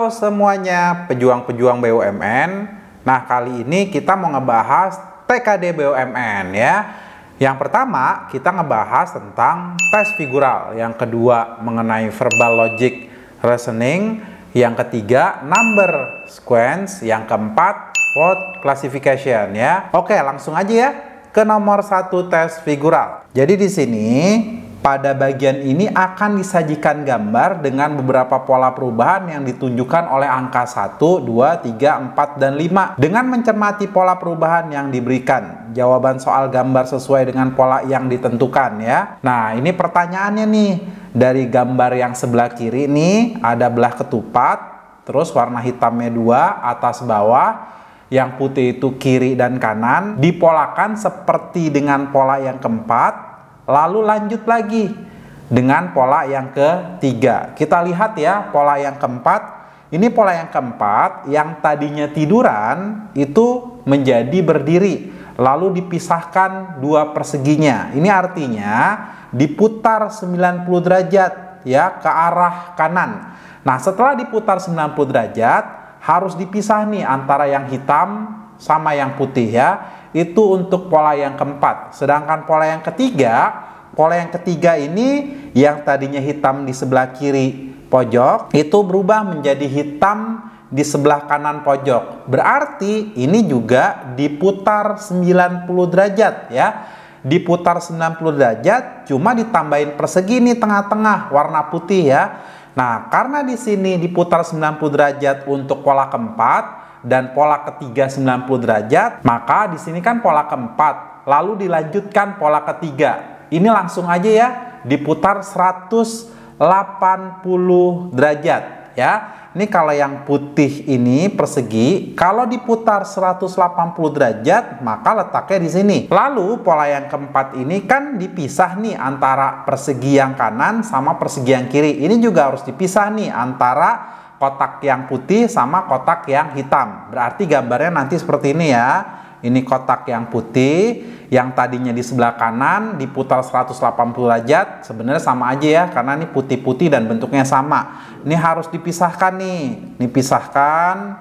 Halo semuanya, pejuang-pejuang BUMN. Nah, kali ini kita mau ngebahas TKD BUMN ya. Yang pertama, kita ngebahas tentang tes figural. Yang kedua, mengenai verbal logic reasoning. Yang ketiga, number sequence. Yang keempat, word classification ya. Oke, langsung aja ya ke nomor 1 tes figural. Jadi di sini pada bagian ini akan disajikan gambar dengan beberapa pola perubahan yang ditunjukkan oleh angka 1, 2, 3, 4, dan 5. Dengan mencermati pola perubahan yang diberikan, jawaban soal gambar sesuai dengan pola yang ditentukan ya. Nah, ini pertanyaannya nih. Dari gambar yang sebelah kiri nih, ada belah ketupat, terus warna hitamnya 2, atas bawah. Yang putih itu kiri dan kanan, dipolakan seperti dengan pola yang keempat. Lalu lanjut lagi dengan pola yang ketiga. Kita lihat ya pola yang keempat. Ini pola yang keempat yang tadinya tiduran itu menjadi berdiri. Lalu dipisahkan dua perseginya. Ini artinya diputar 90 derajat ya ke arah kanan. Nah, setelah diputar 90 derajat harus dipisah nih antara yang hitam sama yang putih ya. Itu untuk pola yang keempat. Sedangkan pola yang ketiga ini yang tadinya hitam di sebelah kiri pojok itu berubah menjadi hitam di sebelah kanan pojok. Berarti ini juga diputar 90 derajat ya. Diputar 90 derajat cuma ditambahin persegi nih tengah-tengah warna putih ya. Nah, karena di sini diputar 90 derajat untuk pola keempat dan pola ketiga 90 derajat, maka di sini kan pola keempat, lalu dilanjutkan pola ketiga. Ini langsung aja ya, diputar 180 derajat ya. Ini kalau yang putih ini persegi, kalau diputar 180 derajat, maka letaknya di sini. Lalu pola yang keempat ini kan dipisah nih antara persegi yang kanan sama persegi yang kiri. Ini juga harus dipisah nih antara kotak yang putih sama kotak yang hitam. Berarti gambarnya nanti seperti ini ya. Ini kotak yang putih, yang tadinya di sebelah kanan diputar 180 derajat. Sebenarnya sama aja ya, karena ini putih-putih dan bentuknya sama. Ini harus dipisahkan nih. Ini pisahkan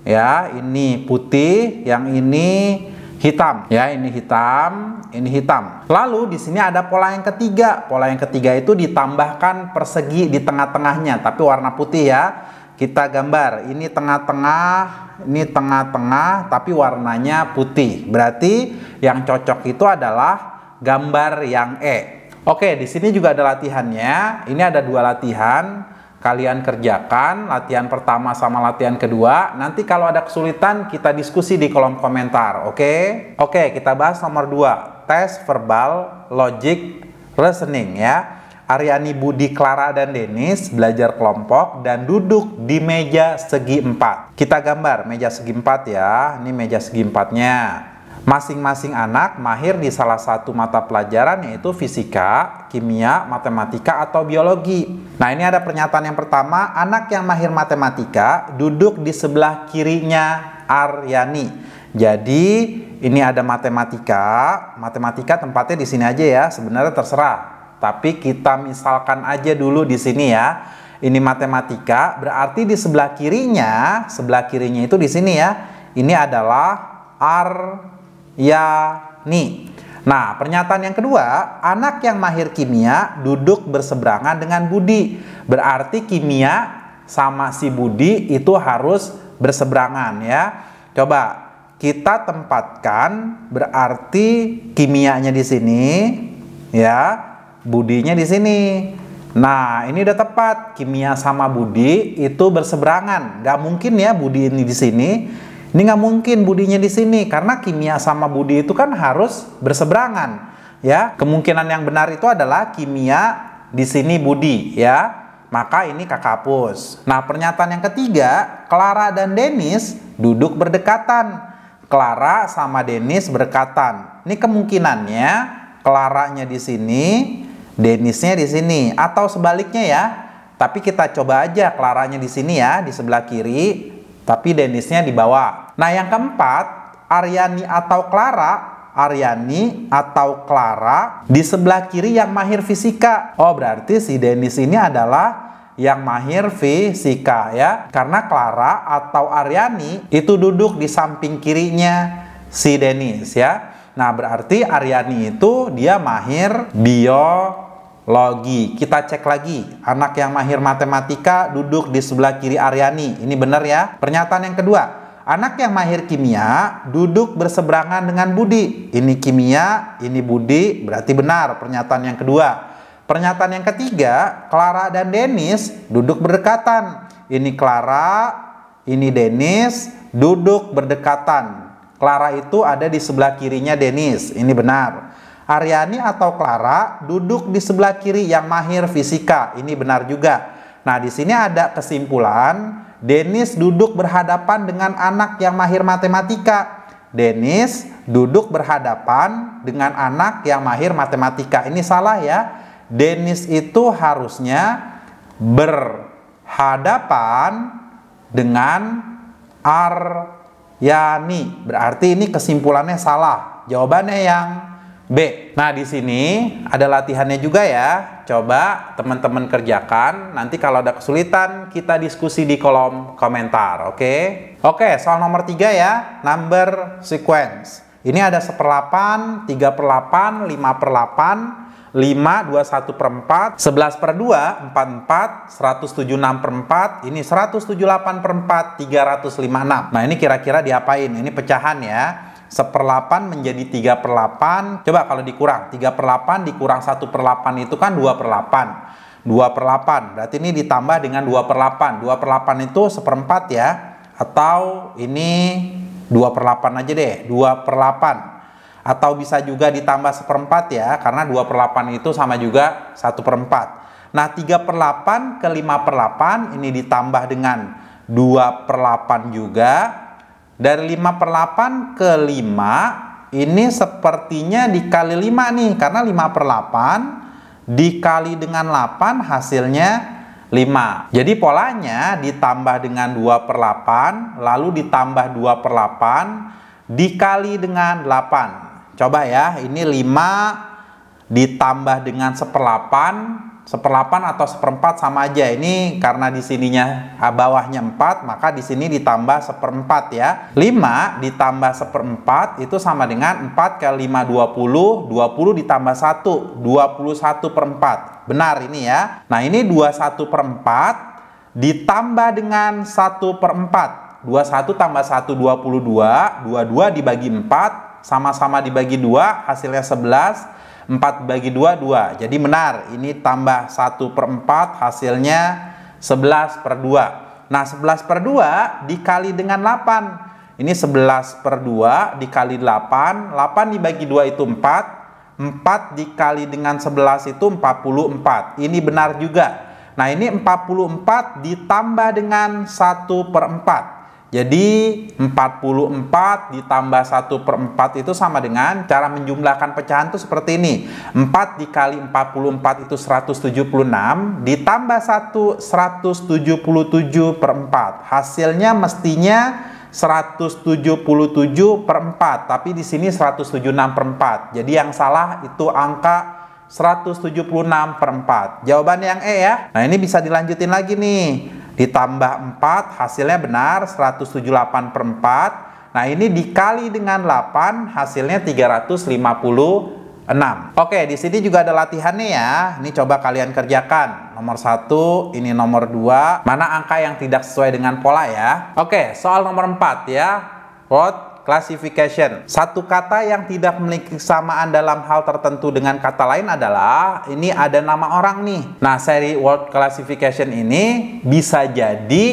ya, ini putih, yang ini hitam ya, ini hitam, ini hitam. Lalu di sini ada pola yang ketiga. Pola yang ketiga itu ditambahkan persegi di tengah-tengahnya, tapi warna putih ya. Kita gambar, ini tengah-tengah, tapi warnanya putih. Berarti yang cocok itu adalah gambar yang E. Oke, di sini juga ada latihannya. Ini ada 2 latihan. Kalian kerjakan latihan pertama sama latihan kedua. Nanti kalau ada kesulitan kita diskusi di kolom komentar. Oke, kita bahas nomor 2. Tes verbal logic reasoning ya. Aryani, Budi, Clara, dan Denis belajar kelompok dan duduk di meja segi 4. Kita gambar meja segi 4 ya. Ini meja segi 4-nya. Masing-masing anak mahir di salah satu mata pelajaran, yaitu fisika, kimia, matematika, atau biologi. Nah, ini ada pernyataan yang pertama. Anak yang mahir matematika duduk di sebelah kirinya Aryani. Jadi ini ada matematika. Matematika tempatnya di sini aja ya. Sebenarnya terserah. Tapi kita misalkan aja dulu di sini ya. Ini matematika, berarti di sebelah kirinya itu di sini ya. Ini adalah Aryani. Nah, pernyataan yang kedua, anak yang mahir kimia duduk berseberangan dengan Budi. Berarti kimia sama si Budi itu harus berseberangan ya. Coba kita tempatkan, berarti kimianya di sini ya. Budinya di sini. Nah, ini udah tepat. Kimia sama Budi itu berseberangan. Gak mungkin ya Budi ini di sini. Ini gak mungkin Budinya di sini, karena kimia sama Budi itu kan harus berseberangan. Ya, kemungkinan yang benar itu adalah kimia di sini Budi ya. Maka ini kakak hapus. Nah, pernyataan yang ketiga, Clara dan Denis duduk berdekatan. Clara sama Denis berdekatan. Ini kemungkinannya Claranya di sini, Denisnya di sini, atau sebaliknya ya. Tapi kita coba aja Claranya di sini ya, di sebelah kiri, tapi Denisnya di bawah. Nah, yang keempat, Aryani atau Clara di sebelah kiri yang mahir fisika. Oh, berarti si Denis ini adalah yang mahir fisika ya. Karena Clara atau Aryani itu duduk di samping kirinya si Dennis ya. Nah, berarti Aryani itu dia mahir biologi. Kita cek lagi, anak yang mahir matematika duduk di sebelah kiri Aryani. Ini benar ya. Pernyataan yang kedua, anak yang mahir kimia duduk berseberangan dengan Budi. Ini kimia, ini Budi, berarti benar pernyataan yang kedua. Pernyataan yang ketiga, Clara dan Dennis duduk berdekatan. Ini Clara, ini Dennis, duduk berdekatan. Clara itu ada di sebelah kirinya Dennis. Ini benar. Aryani atau Clara duduk di sebelah kiri yang mahir fisika. Ini benar juga. Nah, di sini ada kesimpulan, Dennis duduk berhadapan dengan anak yang mahir matematika. Dennis duduk berhadapan dengan anak yang mahir matematika. Ini salah ya. Dennis itu harusnya berhadapan dengan Aryani. Berarti ini kesimpulannya salah. Jawabannya yang B. Nah, di sini ada latihannya juga ya. Coba teman-teman kerjakan. Nanti kalau ada kesulitan, kita diskusi di kolom komentar. Oke? Oke, soal nomor 3 ya. Number sequence. Ini ada 1/8, 3/8, 5/8. 5, 21/4, 11/2, 44, 176/4, ini 178/4, 356. Nah, ini kira-kira diapain? Ini pecahan ya. 1/8 menjadi 3/8. Coba kalau dikurang, 3/8 dikurang 1/8 itu kan 2/8. 2/8, berarti ini ditambah dengan 2/8. 2/8 itu 1/4 ya. Atau ini 2/8 aja deh, 2/8. Atau bisa juga ditambah 1/4 ya, karena 2/8 itu sama juga 1/4. Nah, 3/8 ke 5/8 ini ditambah dengan 2/8 juga. Dari 5/8 ke 5 ini sepertinya dikali 5 nih, karena 5/8 dikali dengan 8 hasilnya 5. Jadi polanya ditambah dengan 2/8, lalu ditambah 2/8 dikali dengan 8. Coba ya, ini 5 ditambah dengan 1/8. 1/8 atau 1/4 sama aja. Ini karena di sininya bawahnya 4, maka di sini ditambah 1/4 ya. 5 ditambah 1/4 itu sama dengan 4 kali 5 20. 20 ditambah 1, 21/4. Benar ini ya. Nah, ini 21/4 ditambah dengan 1/4. 21 tambah 1, 22. 22 dibagi 4. Sama-sama dibagi 2, hasilnya 11. 4 bagi 2, 2. Jadi benar, ini tambah 1/4, hasilnya 11/2. Nah, 11/2 dikali dengan 8. Ini 11/2 dikali 8. 8 dibagi 2 itu 4. 4 dikali dengan 11 itu 44. Ini benar juga. Nah, ini 44 ditambah dengan 1/4. Jadi 44 ditambah 1/4 itu sama dengan, cara menjumlahkan pecahan itu seperti ini. 4 dikali 44 itu 176, ditambah 1, 177/4. Hasilnya mestinya 177/4, tapi di sini 176/4. Jadi yang salah itu angka 176/4. Jawaban yang E ya. Nah, ini bisa dilanjutin lagi nih. Ditambah 4, hasilnya benar 178/4. Nah, ini dikali dengan 8, hasilnya 356. Oke, di sini juga ada latihannya ya. Ini coba kalian kerjakan. Nomor 1, ini nomor 2. Mana angka yang tidak sesuai dengan pola ya? Oke, soal nomor 4 ya. Word classification. Satu kata yang tidak memiliki kesamaan dalam hal tertentu dengan kata lain adalah, ini ada nama orang nih. Nah, seri word classification ini bisa jadi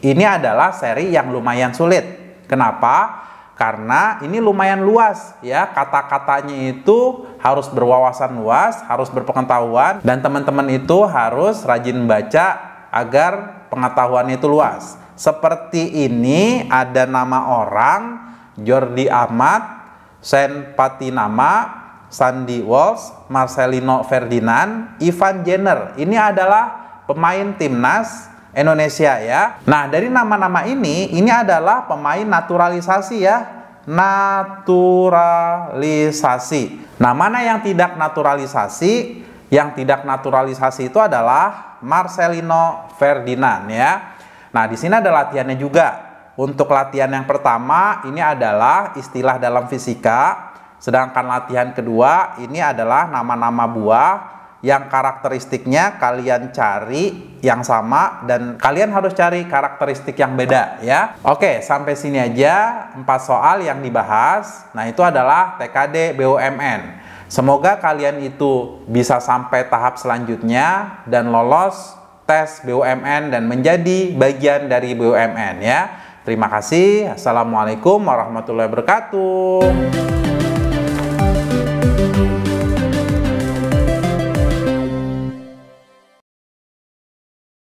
ini adalah seri yang lumayan sulit. Kenapa? Karena ini lumayan luas ya, kata-katanya itu harus berwawasan luas, harus berpengetahuan, dan teman-teman itu harus rajin baca agar pengetahuannya itu luas. Seperti ini ada nama orang, Jordi Amat, Sen Patinama, Sandy Walsh, Marcelino Ferdinand, Ivan Jenner. Ini adalah pemain timnas Indonesia ya. Nah, dari nama-nama ini adalah pemain naturalisasi ya. Naturalisasi. Nah, mana yang tidak naturalisasi? Yang tidak naturalisasi itu adalah Marcelino Ferdinand ya. Nah, di sini ada latihannya juga. Untuk latihan yang pertama ini adalah istilah dalam fisika, sedangkan latihan kedua ini adalah nama-nama buah yang karakteristiknya kalian cari yang sama dan kalian harus cari karakteristik yang beda ya. Oke, sampai sini aja 4 soal yang dibahas. Nah, itu adalah TKD BUMN. Semoga kalian itu bisa sampai tahap selanjutnya dan lolos tes BUMN dan menjadi bagian dari BUMN ya. Terima kasih. Assalamualaikum warahmatullahi wabarakatuh.